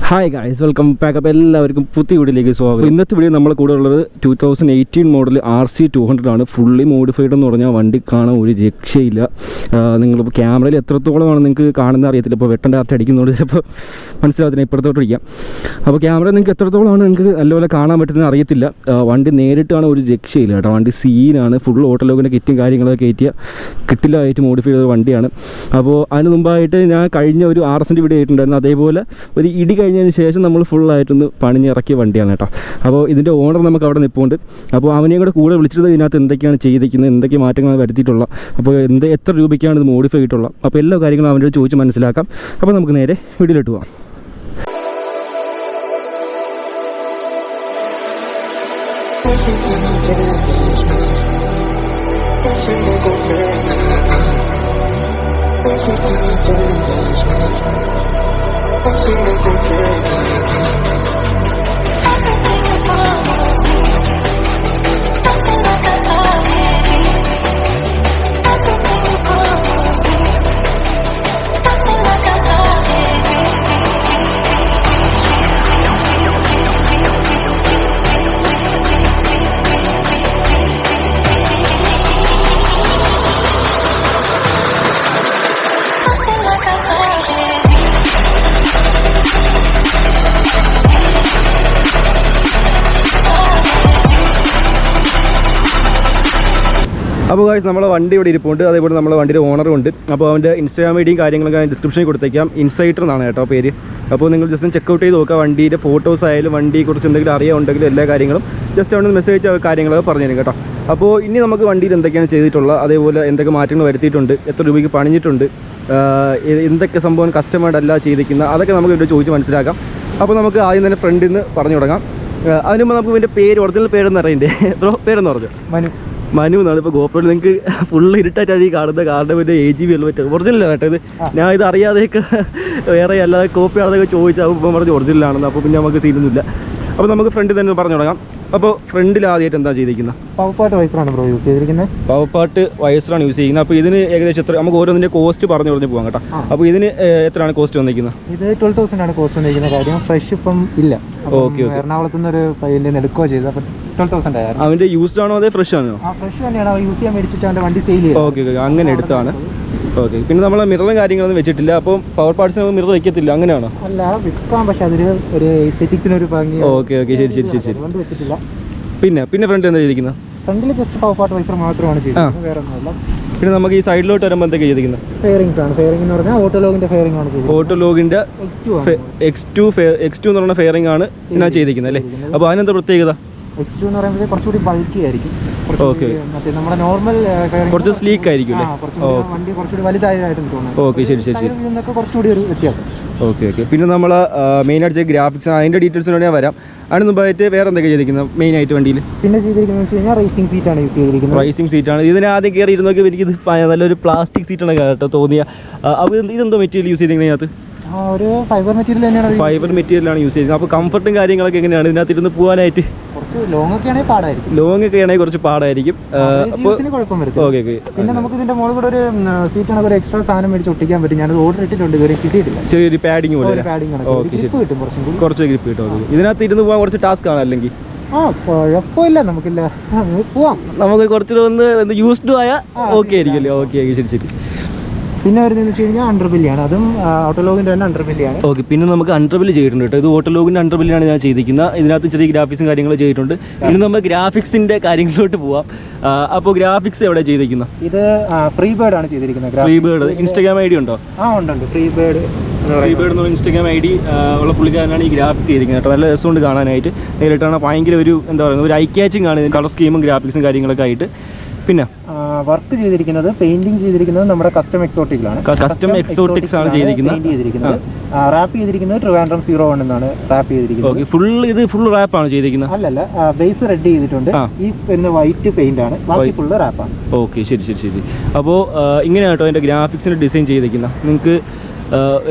Hi guys, welcome back. അപ്പോൾ എല്ലാവർക്കും പുതിയ വീഡിയോയിലേക്ക് സ്വാഗതം. ഇന്നത്തെ വീഡിയോ നമ്മളെ കൂടെ ഉള്ളത് 2018 മോഡൽ RC200 ആണ്. ഫുള്ളി മോഡിഫൈഡ് എന്ന് പറഞ്ഞാൽ വണ്ടി കാണാൻ ഒരു രക്ഷയില്ല. നിങ്ങളിപ്പോൾ ക്യാമറയിൽ എത്രത്തോളമാണ് നിങ്ങൾക്ക് കാണുന്ന അറിയത്തില്ല. ഇപ്പോൾ വെട്ടൻ്റെ ആർട്ട് അടിക്കുന്നതുകൊണ്ട് ചിലപ്പോൾ മനസ്സിലാകത്തില്ല, ഇപ്പുറത്തോട്ട് ഇരിക്കാം. അപ്പോൾ ക്യാമറ നിങ്ങൾക്ക് എത്രത്തോളമാണ് നിങ്ങൾക്ക് നല്ലപോലെ കാണാൻ പറ്റുന്നത് അറിയത്തില്ല. വണ്ടി നേരിട്ടാണ് ഒരു രക്ഷയില്ല കേട്ടോ. വണ്ടി സീനാണ്. ഫുൾ ഓട്ടോലോഗിൻ്റെ കിറ്റും കാര്യങ്ങളൊക്കെ കയറ്റിയ കിട്ടിലായിട്ട് മോഡിഫൈ ചെയ്ത വണ്ടിയാണ്. അപ്പോൾ അതിന് മുമ്പായിട്ട് ഞാൻ കഴിഞ്ഞ ഒരു RSൻ്റെ വീഡിയോ ആയിട്ടുണ്ടായിരുന്നു. അതേപോലെ ഒരു ഇടി കഴിഞ്ഞതിന് ശേഷം നമ്മൾ ഫുള്ളായിട്ടൊന്ന് പണിഞ്ഞിറക്കിയ വണ്ടിയാണ് കേട്ടോ. അപ്പോൾ ഇതിൻ്റെ ഓണർ നമുക്ക് അവിടെ നിൽപ്പുണ്ട്. അപ്പോൾ അവനെയും കൂടെ വിളിച്ചിട്ട് ഇതിനകത്ത് എന്തൊക്കെയാണ് ചെയ്തിരിക്കുന്നത്, എന്തൊക്കെ മാറ്റങ്ങളാണ് വരുത്തിയിട്ടുള്ളത്, അപ്പോൾ എത്ര രൂപയ്ക്കാണ് ഇത് മോഡിഫൈ ചെയ്തിട്ടുള്ളത്, അപ്പോൾ എല്ലാ കാര്യങ്ങളും അവൻ്റെ ചോദിച്ച് മനസ്സിലാക്കാം. അപ്പോൾ നമുക്ക് നേരെ വീഡിയോയിലോട്ട് പോകാം. അപ്പോൾ ഗൈസ്, നമ്മളെ വണ്ടി ഇവിടെ ഇരിപ്പുണ്ട്. അതേപോലെ നമ്മളെ വണ്ടിയുടെ ഓണറും ഉണ്ട്. അപ്പോൾ അവൻ്റെ ഇൻസ്റ്റാഗ്രാം ഐഡിയും കാര്യങ്ങളൊക്കെ ഡിസ്ക്രിപ്ഷനിൽ കൊടുത്തേക്കാം. ഇൻസൈറ്റർ എന്നാണ് കേട്ടോ പേര്. അപ്പോൾ നിങ്ങൾ ജസ്റ്റ് ചെക്കൗട്ട് ചെയ്ത് നോക്കുക. വണ്ടിയുടെ ഫോട്ടോസ് ആയാലും വണ്ടിയെക്കുറിച്ച് എന്തെങ്കിലും അറിയാനുണ്ടെങ്കിലും എല്ലാ കാര്യങ്ങളും ജസ്റ്റ് അവിടെ മെസ്സേജ് കാര്യങ്ങളൊക്കെ പറഞ്ഞു തരും കേട്ടോ. അപ്പോൾ ഇനി നമുക്ക് വണ്ടിയിൽ എന്തൊക്കെയാണ് ചെയ്തിട്ടുള്ളത്, അതേപോലെ എന്തൊക്കെ മാറ്റങ്ങൾ വരുത്തിയിട്ടുണ്ട്, എത്ര രൂപയ്ക്ക് പണിഞ്ഞിട്ടുണ്ട്, എന്തൊക്കെ സംഭവം കസ്റ്റമേർഡ് അല്ല ചെയ്തിരിക്കുന്നത്, അതൊക്കെ നമുക്ക് ഇവിടെ ചോദിച്ച് മനസ്സിലാക്കാം. അപ്പോൾ നമുക്ക് ആദ്യം തന്നെ ഫ്രണ്ടിൽ നിന്ന് പറഞ്ഞു തുടങ്ങാം. അതിന് മുമ്പ് നമുക്ക് ഇതിൻ്റെ പേര്, ഒറിജിനൽ പേരെന്ന് അറിയണ്ടേ ബ്രോ? പേരെന്ന് പറഞ്ഞു മനു എന്നാണ്. ഇപ്പോൾ ഗോപ്രോയിൽ നിങ്ങൾക്ക് ഫുള്ള് ഇരുട്ടായിട്ടാണ് ഈ കാണുന്നത്. കാരണം പിന്നെ AGV വെൽവെറ്റ് ഒറിജിനലാണ് കേട്ടോ ഇത്. ഞാൻ ഇത് അറിയാതെയൊക്കെ വേറെ അല്ലാതെ കോപ്പി ആണെന്നൊക്കെ ചോദിച്ചാൽ ഇപ്പം പറഞ്ഞ് ഒറിജിനലാണെന്ന്. അപ്പോൾ പിന്നെ നമുക്ക് സീനൊന്നുമില്ല. അപ്പോൾ നമുക്ക് ഫ്രണ്ടിൽ തന്നെ പറഞ്ഞു തുടങ്ങാം. അപ്പോൾ ഫ്രണ്ടിൽ ആദ്യമായിട്ട് എന്താ ചെയ്തിരിക്കുന്നത്? പവർപാർട്ട് വൈസറാണ് ബ്രോ യൂസ് ചെയ്തിരിക്കുന്നത്. പവർപാർട്ട് വൈസറാണ് യൂസ് ചെയ്യുന്നത്. അപ്പോൾ ഇതിന് ഏകദേശം എത്ര, നമുക്ക് ഓരോന്നിൻ്റെ കോസ്റ്റ് പറഞ്ഞു പോകാം കേട്ടോ. അപ്പോൾ ഇതിന് എത്രയാണ് കോസ്റ്റ് വന്നിരിക്കുന്നത്? ഇത് 12,000 ആണ് കോസ്റ്റ് വന്നിരിക്കുന്ന. കാര്യം ഫ്രഷ് ഇപ്പം ഇല്ല. ഓക്കെ. എറണാകുളത്ത് നിന്ന് ഒരു പയ്യൻ്റെ എടുക്കുകയോ ചെയ്തത്. അപ്പോൾ 12,000 ആയിരുന്നു. അവൻ്റെ യൂസ്ഡ് ആണോ അതേ ഫ്രഷ് ആണോ? ഫ്രഷ് തന്നെയാണ്. അവൻ യൂസ് ചെയ്യാൻ മേടിച്ചിട്ട് അവൻ്റെ വണ്ടി സെയിൽ ചെയ്യും. ഓക്കെ ഓക്കെ, അങ്ങനെ എടുത്താണ്. ഓക്കെ. പിന്നെ നമ്മൾ മിററും കാര്യങ്ങളൊന്നും വെച്ചിട്ടില്ല. അപ്പം പവർ പാർട്സിന് മിറർ വെക്കത്തില്ല, അങ്ങനെയാണോ? അല്ല, വിൽക്കാം, പക്ഷെ അതൊരു എസ്തെറ്റിക്സിനൊരു ഭംഗി. ഓക്കെ ഓക്കെ, ശരി ശരി ശരി ശരി. അതുകൊണ്ട് വെച്ചിട്ടില്ല. പിന്നെ ഫ്രണ്ട് എന്താ ചെയ്തിരിക്കുന്നത്? ഫ്രണ്ടിൽ ജസ്റ്റ് പവർ പാർട്ട് വൈസർ മാത്രമാണ് ചെയ്യുന്നത്, വേറെ ഒന്നുമില്ല. പിന്നെ നമുക്ക് ഈ സൈഡിലോട്ട് വരുമ്പോൾ എന്തൊക്കെ ചെയ്തിരിക്കുന്നത്? ഫെയറിങ്സ് ആണ്. ഫെയറിംഗ് എന്ന് പറഞ്ഞാൽ ഓട്ടോലോഗിന്റെ ഫെയറിംഗ് ആണ് ചെയ്തിരിക്കുന്നത്. ഓട്ടോലോഗിന്റെ X2 എന്ന് പറയുന്ന ഫെയറിംഗ് ആണ് ഞാൻ ചെയ്തിരിക്കുന്നത് അല്ലേ? അപ്പോൾ അതിനെന്താ പ്രത്യേകത? X2 എന്ന് പറയുമ്പോൾ കുറച്ചുകൂടി ബൾക്കി ആയിരിക്കും. ഓക്കെ. മറ്റേ നമ്മുടെ നോർമൽ കുറച്ച് സ്ലീക്ക് ആയിരിക്കും അല്ലേ? വണ്ടി കുറച്ചുകൂടി വലുതായതായിട്ട് തോന്നുന്നു. ഓക്കെ, ശരി ശരി ശരി. ഇതിനൊക്കെ കുറച്ചുകൂടി ഒരു വ്യത്യാസം. Okay okay. പിന്നെ നമ്മൾ മെയിനായിട്ട് ഗ്രാഫിക്സ്, അതിൻ്റെ ഡീറ്റെയിൽസിനോട് ഞാൻ വരാം. അതിന് മുമ്പായിട്ട് വേറെ എന്തൊക്കെ ചെയ്തിരിക്കുന്നത് മെയിനായിട്ട് വണ്ടിയിൽ? പിന്നെ ചെയ്തിരിക്കുന്നത് വെച്ച് കഴിഞ്ഞാൽ റേസിംഗ് സീറ്റാണ് യൂസ് ചെയ്തിരിക്കുന്നത്. റേസിംഗ് സീറ്റാണ്. ഇതിന് ആദ്യം കയറി ഇരുന്നൊക്കെ എനിക്കിത് നല്ലൊരു പ്ലാസ്റ്റിക് സീറ്റാണ് കേട്ടോ തോന്നിയ. അപ്പോൾ ഇതെന്തോ മെറ്റീരിയൽ യൂസ് ചെയ്തിരിക്കുന്നത് ഇതിനകത്ത്? ഒരു ഫൈബർ മെറ്റീരിയൽ തന്നെയാണ്. ഫൈബർ മെറ്റീരിയലാണ് യൂസ് ചെയ്യുന്നത്. അപ്പോൾ കംഫർട്ടും കാര്യങ്ങളൊക്കെ എങ്ങനെയാണ് ഇതിനകത്ത് ഇരുന്ന് പോകാനായിട്ട്? കുറച്ച് ലോങ് ഒക്കെ ആണെങ്കിൽ പാടായിരിക്കും. ലോങ് ഒക്കെ ആണെങ്കിൽ കുറച്ച് പാടായിരിക്കും. അപ്പോൾ കുഴപ്പം വരും. Okay okay. പിന്നെ നമുക്ക് ഇതിന്റെ മുകളിൽ കൂടെ ഒരു സീറ്റാണ്, ഒരു എക്സ്ട്രാ സാധനം മേടിച്ച് ഒട്ടിക്കാൻ പറ്റും. ഞാനത് ഓർഡർ ഇട്ടിട്ടുണ്ട്, ഇതുവരെ കിട്ടിയിട്ടില്ല. ചെറിയൊരു പാഡിങ് പോലെ. കുറച്ച് ഗ്രിപ്പ് കിട്ടും. ഇതിനകത്ത് ഇരുന്ന് പോകാൻ കുറച്ച് ടാസ്ക് ആണ് അല്ലെങ്കിൽ? കുഴപ്പമില്ല, നമുക്കില്ല പോവാം. നമുക്ക് കുറച്ചുകൂടെ ഒന്ന് യൂസ്ഡ് ആയാൽ ഓക്കെ ആയിരിക്കുമല്ലേ? ഓക്കെ ഓക്കെ, ശരി ശരി. പിന്നെ വരുന്നതെന്ന് വെച്ച് കഴിഞ്ഞാൽ അണ്ടർബില്ലാണ്. അതും ഓട്ടോലോഗിൻ്റെ തന്നെ അണ്ടർബില്ലാണ്. ഓക്കെ. പിന്നെ നമുക്ക് അണ്ടർബില്ല് ചെയ്തിട്ടുണ്ട് കേട്ടോ. ഇത് ഓട്ടോലോഗിൻ്റെ അണ്ടർബില്ലാണ് ഞാൻ ചെയ്തിരിക്കുന്നത്. ഇതിനകത്ത് ചെറിയ ഗ്രാഫിക്സും കാര്യങ്ങളും ചെയ്തിട്ടുണ്ട്. ഇനി നമ്മൾ ഗ്രാഫിക്സിൻ്റെ കാര്യങ്ങളിലോട്ട് പോവാം. അപ്പോൾ ഗ്രാഫിക്സ് എവിടെ ചെയ്തിരിക്കുന്നത്? ഇത് ഫ്രീ ബേർഡ് ആണ് ചെയ്തിരിക്കുന്നത്. ഫ്രീ ബേർഡ് ഇൻസ്റ്റാഗ്രാം ID ഉണ്ടോ? ഉണ്ട്. ഫ്രീ ബേർഡ് എന്നുള്ള ഇൻസ്റ്റാഗ്രാം ID ഉള്ള പുള്ളിക്കാരനാണ് ഈ ഗ്രാഫിക്സ് ചെയ്തിരിക്കുന്നത് കേട്ടോ. നല്ല രസമുണ്ട് കാണാനായിട്ട്. നേരിട്ടാണ് ഭയങ്കര ഒരു എന്താ പറയുക, ഒരു ഐ ക്യാച്ചിങ് ആണ് കളർ സ്കീമും ഗ്രാഫിക്സും കാര്യങ്ങളൊക്കെ ആയിട്ട്. പിന്നെ വർക്ക് ചെയ്തിരിക്കുന്നത്, പെയിന്റിംഗ് ചെയ്തിരിക്കുന്നത് നമ്മുടെ കസ്റ്റം എക്സോട്ടിക്കിലാണ്. കസ്റ്റം എക്സോട്ടിക്സ് ആണ് ചെയ്തിരിക്കുന്നത്. റാപ്പ് ചെയ്തിരിക്കുന്നത് ട്രിവാൻഡ്രം 01 എന്നാണ് റാപ്പ് ചെയ്തിരിക്കുന്നത്. ഇത് ഫുൾ റാപ്പ് ആണ് ചെയ്തിരിക്കുന്നത്? അല്ലല്ല, ബേസ് റെഡ് ചെയ്തിട്ടുണ്ട്. ഈ പിന്നെ വൈറ്റ് പെയിന്റ് ആണ്, ബാക്കി ഫുള്ള് റാപ്പാണ്. ഓക്കെ, ശരി ശരി ശരി. അപ്പോൾ ഇങ്ങനെയാണ് കേട്ടോ അതിൻ്റെ ഗ്രാഫിക്സിൻ്റെ ഡിസൈൻ ചെയ്തിരിക്കുന്നത്. നിങ്ങൾക്ക്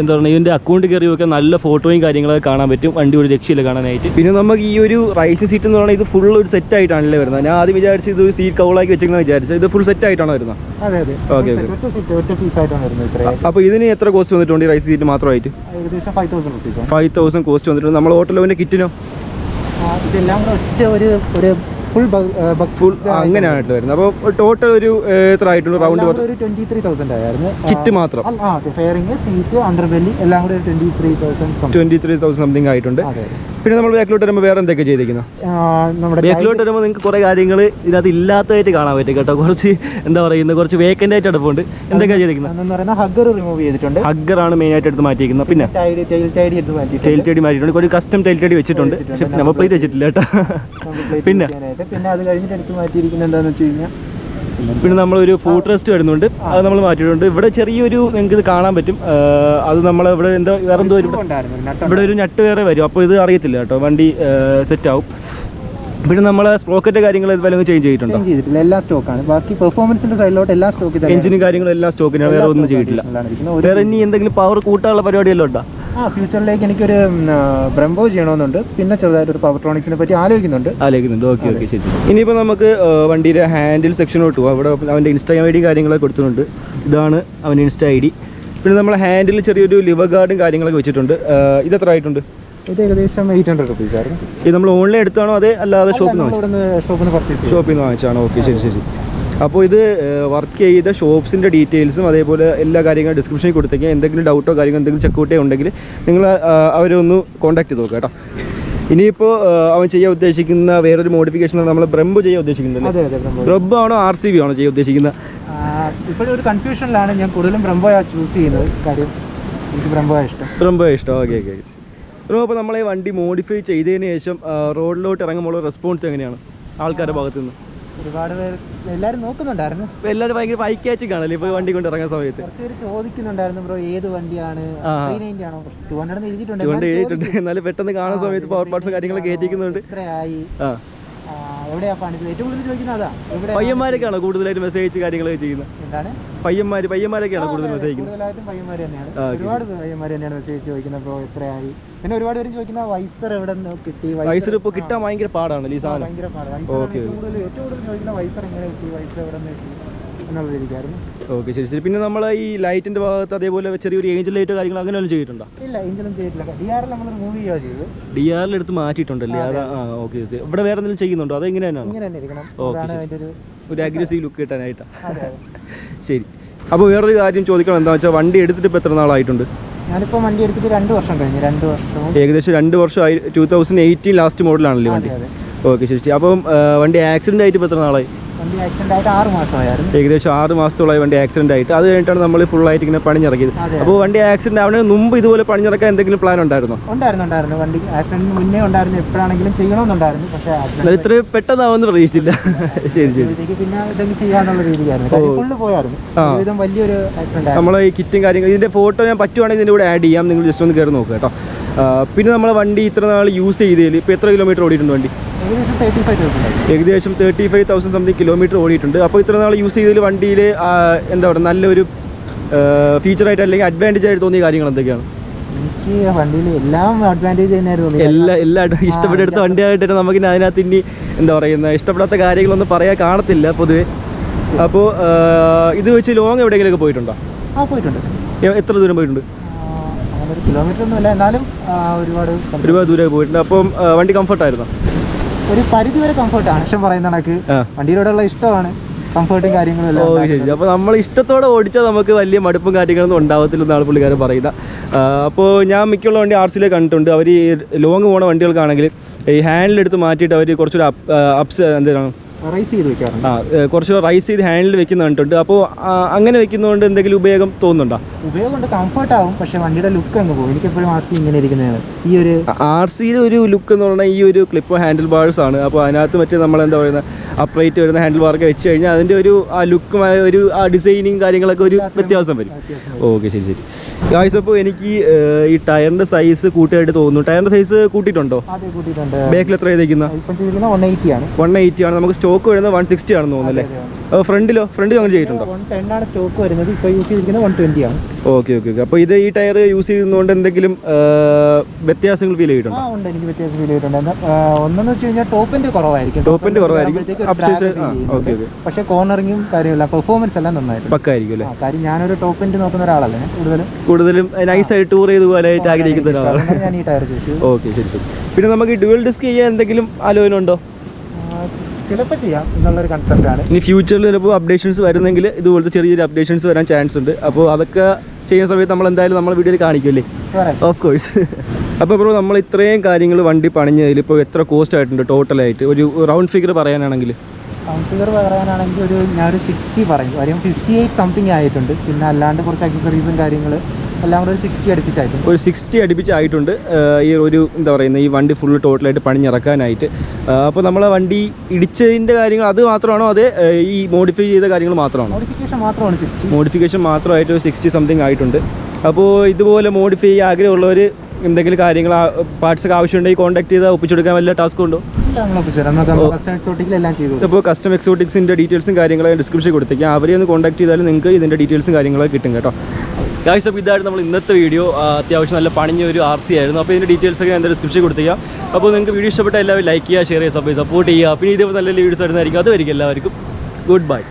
എന്താ പറയുക ഇതിൻ്റെ അക്കൗണ്ട് കയറി വെക്കാൻ നല്ല ഫോട്ടോയും കാര്യങ്ങളൊക്കെ കാണാൻ പറ്റും. വണ്ടി ഒരു രക്ഷയില്ല കാണാനായിട്ട്. പിന്നെ നമുക്ക് ഈ ഒരു റൈസിംഗ് സീറ്റ് എന്ന് പറയുന്നത് ഇത് ഫുൾ ഒരു സെറ്റ് ആയിട്ടാണല്ലേ വരുന്നത്. ഞാൻ ആദ്യം വിചാരിച്ചു ഇത് സീറ്റ് കൗളാക്കി വെച്ചിരിക്കുന്നത് വിചാരിച്ചത്. ഇത് ഫുൾ സെറ്റ് ആയിട്ടാണ് വരുന്നത്. ഓക്കെ അപ്പോൾ ഇതിന് എത്ര കോസ്റ്റ് വന്നിട്ടുണ്ട് ഈ റൈസ് സീറ്റ് മാത്രമായിട്ട്? ഏകദേശം 5,000 കോസ്റ്റ് വന്നിട്ടുണ്ട്. നമ്മൾ ഓട്ടോലോവിൻ്റെ കിറ്റിനോ ഇതെല്ലാം കൂടെ ഒരു ഫുൾ അങ്ങനെയായിട്ട് വരുന്നത്. അപ്പോൾ ടോട്ടൽ ഒരു എത്ര ആയിട്ടുണ്ട്? റൗണ്ട് 23,000 ആയിരുന്നു കിറ്റ് മാത്രം. ഫെയറിംഗ്, സീറ്റ്, അണ്ടർബെല്ലി എല്ലാം കൂടെ 23,000 സംതിങ് ആയിട്ടുണ്ട്. പിന്നെ നമ്മൾ ബാക്കിലോട്ട് വരുമ്പോൾ വേറെ എന്തൊക്കെ ചെയ്തിരിക്കുന്നത്? ബാക്കിലോട്ട് വരുമ്പോൾ നിങ്ങൾക്ക് കുറേ കാര്യങ്ങൾ ഇതിനകത്ത് ഇല്ലാത്തതായിട്ട് കാണാൻ പറ്റും കേട്ടോ. കുറച്ച് എന്താ പറയുന്നത്, കുറച്ച് വേക്കൻ്റ് ആയിട്ട് അടുപ്പുണ്ട്. എന്തൊക്കെയാണ് ചെയ്തിരിക്കുന്നത്? ഹഗ്ഗർ റിമൂവ് ചെയ്തിട്ടുണ്ട്. ഹഗ്ഗറാണ് മെയിൻ ആയിട്ട് എടുത്ത് മാറ്റിയിരിക്കുന്നത്. പിന്നെ ടെയിൽ ടൈഡി മാറ്റിയിട്ടുണ്ട്. ഒരു കസ്റ്റം ടെയിൽ ടൈഡി വെച്ചിട്ടുണ്ട്. പക്ഷേ നമ്പർ പ്ലേറ്റ് വെച്ചിട്ടില്ല കേട്ടോ. പിന്നെ അത് കഴിഞ്ഞിട്ട് എടുത്ത് മാറ്റിയിരിക്കുന്നത് എന്താണെന്ന് വെച്ച് കഴിഞ്ഞാൽ പിന്നെ നമ്മളൊരു ഫുഡ് റെസ്റ്റ് വരുന്നുണ്ട്. അത് നമ്മൾ മാറ്റിയിട്ടുണ്ട്. ഇവിടെ ചെറിയൊരു നിങ്ങൾക്ക് ഇത് കാണാൻ പറ്റും. അത് നമ്മൾ ഇവിടെ എന്താ വേറെ എന്തോ ഇവിടെ ഒരു നട്ട് വേറെ വരും. അപ്പോൾ ഇത് അറിയത്തില്ല കേട്ടോ, വണ്ടി സെറ്റ് ആവും. പിന്നെ നമ്മളെ സ്പ്രോക്കറ്റ് കാര്യങ്ങൾ വല്ലതും ചേഞ്ച് ചെയ്തിട്ടുണ്ടോ? ചെയ്തിട്ടില്ല, എല്ലാ സ്റ്റോക്കാണ്. ബാക്കി പെർഫോമൻസിന്റെ സൈഡിലോട്ട് എല്ലാ സ്റ്റോക്ക്, എഞ്ചിനും കാര്യങ്ങളും എല്ലാം സ്റ്റോക്കിനാണ്, വേറെ ഒന്നും ചെയ്തിട്ടില്ല. വേറെ ഇനി എന്തെങ്കിലും പവർ കൂട്ടാനുള്ള പരിപാടിയല്ലോ ഉണ്ടോ? ഫ്യൂച്ചറിലേക്ക് എനിക്കൊരു ബ്രംബോ ചെയ്യണമെന്നുണ്ട്. പിന്നെ ചെറുതായിട്ട് ഒരു പവർട്രോണിക്സിനെ പറ്റി ആലോചിക്കുന്നുണ്ട്. ഓക്കെ ശരി. ഇനിയിപ്പോൾ നമുക്ക് വണ്ടിയുടെ ഹാൻഡിൽ സെക്ഷനോട്ട് പോകാം. അവിടെ അവൻ്റെ ഇൻസ്റ്റാ ഐ ഡി കാര്യങ്ങളൊക്കെ കൊടുത്തിട്ടുണ്ട്. ഇതാണ് അവൻ്റെ ഇൻസ്റ്റാ ഐ ഡി. പിന്നെ നമ്മൾ ഹാൻഡിൽ ചെറിയൊരു ലിവർ ഗാർഡും കാര്യങ്ങളൊക്കെ വെച്ചിട്ടുണ്ട്. ഇത് എത്ര ആയിട്ടുണ്ട്? ഇത് ഏകദേശം 800 റുപ്പീസ് ആയിരുന്നു. ഇത് നമ്മൾ ഓൺലൈൻ എടുത്താണോ അതേ അല്ലാതെ ഷോപ്പിൽ നിന്ന് വാങ്ങിച്ചാണോ? ഓക്കെ ശരി. അപ്പോൾ ഇത് വർക്ക് ചെയ്ത ഷോപ്സിൻ്റെ ഡീറ്റെയിൽസും അതേപോലെ എല്ലാ കാര്യങ്ങളും ഡിസ്ക്രിപ്ഷനിൽ കൊടുത്തേക്കാം. എന്തെങ്കിലും ഡൗട്ടോ കാര്യങ്ങളോ എന്തെങ്കിലും ചെക്കൗട്ടോ ഉണ്ടെങ്കിൽ നിങ്ങൾ അവരെ ഒന്ന് കോൺടാക്ട് ചെയ്ത് നോക്കാം കേട്ടോ. ഇനിയിപ്പോൾ അവൻ ചെയ്യാൻ ഉദ്ദേശിക്കുന്ന വേറൊരു മോഡിഫിക്കേഷൻ നമ്മൾ ബ്രംബോ ചെയ്യാൻ ഉദ്ദേശിക്കുന്നുണ്ട്. ബ്രംബോ ആണോ RCV ആണോ ചെയ്യാൻ ഉദ്ദേശിക്കുന്നത്? ഇപ്പോഴും ഒരു കൺഫ്യൂഷനിലാണ്. ഞാൻ കൂടുതലും ബ്രംബോ ചൂസ് ചെയ്യുന്നത്. കാര്യം എനിക്ക് ബ്രംബോ ഇഷ്ടം. ഓക്കെ ബ്രോ, അപ്പോൾ നമ്മൾ ഈ വണ്ടി മോഡിഫൈ ചെയ്തതിന് ശേഷം റോഡിലോട്ട് ഇറങ്ങുമ്പോൾ റെസ്പോൺസ് എങ്ങനെയാണ് ആൾക്കാരുടെ ഭാഗത്തു നിന്ന്? ഒരുപാട് പേര് എല്ലാവരും നോക്കുന്നുണ്ടായിരുന്നു. ഇപ്പോൾ എല്ലാവരും ഭയങ്കര ബൈക്ക് ക്യാച്ചിങ് ആണല്ലോ ഇപ്പോൾ വണ്ടി കൊണ്ട് ഇറങ്ങുന്ന സമയത്ത്. കുറച്ച് പേര് ചോദിക്കുന്നുണ്ടായിരുന്നു, ബ്രോ ഏത് വണ്ടിയാണ്, 390 ആണോ? 200 എഴുതിയിട്ടുണ്ട്. എന്നാലും പെട്ടെന്ന് കാണുന്ന സമയത്ത് പവർ പാർട്സും കാര്യങ്ങളൊക്കെ കയറ്റിക്കുന്നുണ്ട്. എത്രയായി, എവിടെയാ പണിത്, ഏറ്റവും കൂടുതൽ ചോദിക്കുന്നത് അതാ. പയ്യന്മാരൊക്കെയാണോ കൂടുതലായിട്ട് മെസ്സേജ് കാര്യങ്ങളൊക്കെ ചെയ്യുന്നത്? എന്താണ് പയ്യന്മാരൊക്കെയാണ് കൂടുതൽ മെസ്സേജ് ചെയ്യുന്നത്? കൂടുതലായിട്ടും പയ്യന്മാർ തന്നെയാണ്. ഒരുപാട് പയ്യന്മാർ തന്നെയാണ് മെസ്സേജ് ചോദിക്കുന്നത്, ബ്രോ എത്രയായി. പിന്നെ ഒരുപാട് പേര് ചോദിക്കുന്ന വൈസർ എവിടെ നിന്ന് കിട്ടി. വൈസർ ഇപ്പോൾ കിട്ടാൻ ഭയങ്കര പാടാണ് ഈ സാധനം. ഭയങ്കര പാടാണ്. ഏറ്റവും കൂടുതൽ ചോദിക്കുന്ന വൈസർ എങ്ങനെ കിട്ടി, വൈസർ എവിടെ നിന്ന് കിട്ടി എന്നുള്ള രീതിക്കായിരുന്നു. ഓക്കെ ശരി. പിന്നെ നമ്മൾ ഈ ലൈറ്റിന്റെ ഭാഗത്ത് അതേപോലെ ചെറിയൊരു ഏഞ്ചൽ ലൈറ്റ് കാര്യങ്ങൾ അങ്ങനെ ഒന്നും ചെയ്തിട്ടുണ്ടോ? ഇല്ല, ഏഞ്ചലും ചെയ്തിട്ടില്ല. DRL നമ്മൾ റിമൂവ് ചെയ്യുക ചെയ്തത്. DRL എടുത്ത് മാറ്റിയിട്ടുണ്ടല്ലേ? അതാ. ഓക്കെ. ഇവിടെ വേറെ എന്തെങ്കിലും ചെയ്യുന്നുണ്ടോ? അത് ഇങ്ങനെ തന്നെ ഇരിക്കണം. ഒരു അഗ്രസീവ് ലുക്ക് കിട്ടാനായിട്ടാണ്. ശരി. അപ്പോൾ വേറൊരു കാര്യം ചോദിക്കണം, എന്താ വെച്ചാൽ വണ്ടി എടുത്തിട്ട് ഇപ്പോൾ എത്ര നാളായിട്ടുണ്ട്? ഞാനിപ്പോൾ വണ്ടി എടുത്തിട്ട് 2 വർഷം കഴിഞ്ഞു. 2 വർഷം, ഏകദേശം 2 വർഷമായി. 2018 ലാസ്റ്റ് മോഡലാണല്ലേ വണ്ടി? ഓക്കെ ശരി. അപ്പം വണ്ടി ആക്സിഡൻ്റ് ആയിട്ട് ഇപ്പോൾ എത്ര നാളായി? വണ്ടി ആക്സിഡൻ്റ് ആയിട്ട് 6 മാസമായിരുന്നു. ഏകദേശം 6 മാസത്തോളമായി വണ്ടി ആക്സിഡൻ്റ് ആയിട്ട്. അത് കഴിഞ്ഞിട്ടാണ് നമ്മൾ ഫുള്ളായിട്ട് ഇങ്ങനെ പണിഞ്ഞിറക്കിയത്. അപ്പോൾ വണ്ടി ആക്സിഡൻ്റ് ആവുന്നതിന് മുമ്പ് ഇതുപോലെ പണിഞ്ഞിറക്കാൻ എന്തെങ്കിലും പ്ലാൻ ഉണ്ടായിരുന്നോ? ഉണ്ടായിരുന്നു. വണ്ടി ആക്സിഡന്റിന് മുന്നേ ഉണ്ടായിരുന്നു. എപ്പോഴാണെങ്കിലും ചെയ്യണമെന്നുണ്ടായിരുന്നു. പക്ഷേ ഇത്ര പെട്ടെന്നാവുമെന്ന് പ്രതീക്ഷിച്ചില്ല. ശരി. പിന്നെ ഇതൊക്കെ ചെയ്യാനുള്ള രീതിയായിരുന്നു. ഫുള്ള് പോയായിരുന്നു. വലിയൊരു ആക്സിഡന്റ്. നമ്മളെ ഈ കിറ്റും കാര്യങ്ങൾ ഇതിൻ്റെ ഫോട്ടോ ഞാൻ പറ്റുവാണെങ്കിൽ ഇതിൻ്റെ കൂടെ ആഡ് ചെയ്യാം. നിങ്ങൾ ജസ്റ്റ് ഒന്ന് കയറി നോക്കുക കേട്ടോ. പിന്നെ നമ്മളെ വണ്ടി ഇത്ര നാൾ യൂസ് ചെയ്തതിൽ ഇപ്പോൾ എത്ര കിലോമീറ്റർ ഓടിയിട്ടുണ്ട് വണ്ടി? ഏകദേശം 35,000 സംതിങ് കിലോമീറ്റർ ഓടിയിട്ടുണ്ട്. അപ്പോൾ ഇത്ര നാൾ യൂസ് ചെയ്തതിൽ വണ്ടിയിൽ എന്താ പറയുക നല്ലൊരു ഫീച്ചറായിട്ട് അല്ലെങ്കിൽ അഡ്വാൻറ്റേജ് ആയിട്ട് തോന്നിയ കാര്യങ്ങൾ എന്തൊക്കെയാണ്? എനിക്ക് വണ്ടിയിൽ എല്ലാം അഡ്വാൻറ്റേജ് തന്നെയായിരുന്നു. എല്ലാം ഇഷ്ടപ്പെട്ടെടുത്ത വണ്ടിയായിട്ട് നമുക്ക് അതിനകത്ത് ഇനി എന്താ പറയുന്നത് ഇഷ്ടപ്പെടാത്ത കാര്യങ്ങളൊന്നും പറയാൻ കാണത്തില്ല പൊതുവെ. അപ്പോൾ ഇത് വെച്ച് ലോങ് എവിടെയെങ്കിലുമൊക്കെ പോയിട്ടുണ്ടോ? പോയിട്ടുണ്ട്. എത്ര ദൂരം പോയിട്ടുണ്ട്? കിലോമീറ്റർ ഒന്നുമില്ല, എന്നാലും ഒരുപാട് ദൂരം പോയിട്ടുണ്ട്. അപ്പം വണ്ടി കംഫർട്ടായിരുന്നോ? ഒരു പരിധി വരെ കംഫർട്ടാണ്. ഇഷ്ടം പറയുന്ന കണക്ക് വണ്ടിയോടുള്ള ഇഷ്ടമാണ്, കംഫർട്ടും കാര്യങ്ങളും എല്ലാം. ശരി. അപ്പോൾ നമ്മൾ ഇഷ്ടത്തോടെ ഓടിച്ചാൽ നമുക്ക് വലിയ മടുപ്പും കാര്യങ്ങളൊന്നും ഉണ്ടാവത്തില്ലെന്നാണ് പുള്ളിക്കാരൻ പറയുന്നത്. അപ്പോൾ ഞാൻ മിക്കുള്ള വണ്ടി RCയിലെ കണ്ടിട്ടുണ്ട്. അവർ ഈ ലോങ് പോണ വണ്ടികൾക്കാണെങ്കിൽ ഈ ഹാൻഡിലെടുത്ത് മാറ്റിയിട്ട് അവർ കുറച്ചൊരു എന്താണ് റൈസ് ചെയ്ത് വെക്കാറുണ്ട്. കുറച്ച് റൈസ് ചെയ്ത് ഹാൻഡിൽ വെക്കുന്ന കണ്ടിട്ടുണ്ട്. അപ്പോൾ അങ്ങനെ വെക്കുന്നതുകൊണ്ട് എന്തെങ്കിലും ഉപയോഗം തോന്നുന്നുണ്ടോ? ഉപയോഗമുണ്ട്, കംഫർട്ട് ആവും. പക്ഷേ വണ്ടിയുടെ ലുക്ക് അങ്ങ് പോകും. എനിക്കെപ്പോഴും RC ഇങ്ങനെ ഇരിക്കുന്നതാണ്. ഈ ഒരു RCയിൽ ഒരു ലുക്ക് എന്ന് പറഞ്ഞാൽ ഈ ഒരു ക്ലിപ്പ് ഹാൻഡിൽ ബാർസ് ആണ്. അപ്പോൾ അതിനകത്ത് മറ്റേ നമ്മളെന്താ പറയുന്നത് അപ്രൈറ്റ് വരുന്ന ഹാൻഡിൽ ബാറൊക്കെ വെച്ച് കഴിഞ്ഞാൽ അതിൻ്റെ ഒരു ആ ലുക്കുമായ ഒരു ആ ഡിസൈനിങ് കാര്യങ്ങളൊക്കെ ഒരു വ്യത്യാസം വരും. ഓക്കെ ശരി. ഗായ്സ്, അപ്പോൾ എനിക്ക് ഈ ടയറിൻ്റെ സൈസ് കൂട്ടിയായിട്ട് തോന്നുന്നു. ടയറിൻ്റെ സൈസ് കൂട്ടിയിട്ടുണ്ടോ? കൂട്ടിയിട്ടുണ്ട്. ബാക്കിൽ എത്ര ചെയ്തേക്കുന്ന? 180 ആണ്. 180 ആണ്. നമുക്ക് സ്റ്റോക്ക് വരുന്നത് 160 ആണെന്ന് തോന്നുന്നു അല്ലേ? ഫ്രണ്ടിലോ അങ്ങനെ ചെയ്തിട്ടുണ്ടോ? 110 ആണ് സ്റ്റോക്ക് വരുന്നത്. ഇപ്പോൾ യൂസ് ചെയ്തിരിക്കുന്നത് 120 ആണ്. ഓക്കെ. അപ്പോൾ ഇത് ഈ ടയർ യൂസ് ചെയ്യുന്നതുകൊണ്ട് എന്തെങ്കിലും വ്യത്യാസങ്ങൾ ഫീൽ ചെയ്തിട്ടുണ്ടോ? ഉണ്ട്, എനിക്ക് വ്യത്യാസം ഫീൽ ചെയ്തിട്ടുണ്ട്. ഒന്നെന്ന് വെച്ച് കഴിഞ്ഞാൽ ടോപ്പിന്റെ കുറവായിരിക്കും. പക്ഷേ കോർണറിങ്ങും കാര്യമില്ല, പെർഫോമൻസ് എല്ലാം നന്നായിട്ട് പക്കായിരിക്കും അല്ലേ? കാര്യം ഞാനൊരു ടോപ്പിന്റെ നോക്കുന്ന ഒരാളല്ലേ, കൂടുതലും നൈസായിട്ട് ടൂർ ചെയ്ത് പോകാനായിട്ട് ആഗ്രഹിക്കുന്ന ഒരാളാണ് ഞാൻ ഈ ടയർ ചൂസ് ചെയ്തു. ഓക്കെ, ശരി. പിന്നെ നമുക്ക് ഡ്യുവൽ ഡിസ്ക് ചെയ്യാൻ എന്തെങ്കിലും ആലോചന ഉണ്ടോ? ചിലപ്പോൾ ചെയ്യാം എന്നുള്ളൊരു കൺസെപ്റ്റാണ്. ഇനി ഫ്യൂച്ചറിൽ ചിലപ്പോൾ അപ്ഡേഷൻസ് വരുന്നെങ്കിൽ ഇതുപോലത്തെ ചെറിയൊരു അപ്ഡേഷൻസ് വരാൻ ചാൻസ് ഉണ്ട്. അപ്പോൾ അതൊക്കെ ചെയ്യുന്ന സമയത്ത് നമ്മൾ എന്തായാലും നമ്മൾ വീഡിയോയിൽ കാണിക്കുമല്ലേ? Of course. അപ്പോൾ ബ്രോ, നമ്മൾ ഇത്രയും കാര്യങ്ങൾ വണ്ടി പണിഞ്ഞതിൽ ഇപ്പോൾ എത്ര കോസ്റ്റ് ആയിട്ടുണ്ട് ടോട്ടലായിട്ട്? ഒരു റൗണ്ട് ഫിഗർ പറയാനാണെങ്കിൽ ഞാനൊരു 60 പറയും. കാര്യം 58 സംതിങ് ആയിട്ടുണ്ട്. പിന്നെ അല്ലാണ്ട് കുറച്ച് അക്സസറീസും കാര്യങ്ങൾ എല്ലാം കൂടെ ഒരു 60 അടുപ്പിച്ചായിട്ടുണ്ട്. ഒരു 60 അടുപ്പിച്ചായിട്ടുണ്ട് ഈ ഒരു എന്താ പറയുന്നത് ഈ വണ്ടി ഫുള്ള് ടോട്ടലായിട്ട് പണിഞ്ഞിറക്കാനായിട്ട്. അപ്പോൾ നമ്മളെ വണ്ടി ഇടിച്ചതിൻ്റെ കാര്യങ്ങൾ അത് മാത്രമാണോ, അതേ ഈ മോഡിഫൈ ചെയ്ത കാര്യങ്ങൾ മാത്രമാണോ? മോഡിഫിക്കേഷൻ മാത്രമായിട്ട് 60 സംതിങ് ആയിട്ടുണ്ട്. അപ്പോൾ ഇതുപോലെ മോഡിഫൈ ചെയ്യാൻ ആഗ്രഹമുള്ളവർ എന്തെങ്കിലും കാര്യങ്ങൾ പാർട്സ് ഒക്കെ ആവശ്യമുണ്ടെങ്കിൽ കോൺടാക്ട് ചെയ്താൽ ഒപ്പിച്ചെടുക്കാൻ വല്ല ടാസ്ക് ഉണ്ടോ? അപ്പോൾ കസ്റ്റം എക്സോട്ടിക്സിൻ്റെ ഡീറ്റെയിൽസും കാര്യങ്ങളൊക്കെ ഡിസ്ക്രിപ്ഷനിൽ കൊടുത്തേക്കാം. അവരെ ഒന്ന് കോൺടാക്ട് ചെയ്താലും നിങ്ങൾക്ക് ഇതിൻ്റെ ഡീറ്റെയിൽസും കാര്യങ്ങളൊക്കെ കിട്ടും കേട്ടോ. ഗായ്സ്, അപ്പോൾ ഇതായിരുന്നു നമ്മൾ ഇന്നത്തെ വീഡിയോ. അത്യാവശ്യം നല്ല പണിഞ്ഞ ഒരു RC ആയിരുന്നു. അപ്പോൾ ഇതിൻ്റെ ഡീറ്റെയിൽസൊക്കെ എൻ്റെ ഡിസ്ക്രിപ്ഷനിൽ കൊടുത്തേക്കാം. അപ്പോൾ നിങ്ങൾക്ക് വീഡിയോ ഇഷ്ടപ്പെട്ട എല്ലാവരും ലൈക്ക് ചെയ്യുക, ഷെയർ ചെയ്യുക, സപ്പോർട്ട് ചെയ്യുക. പിന്നെ ഇതേപോലെ നല്ല വീഡിയോസ് ആയിരുന്നായിരിക്കും. അതുവരെയും എല്ലാവർക്കും ഗുഡ് ബൈ.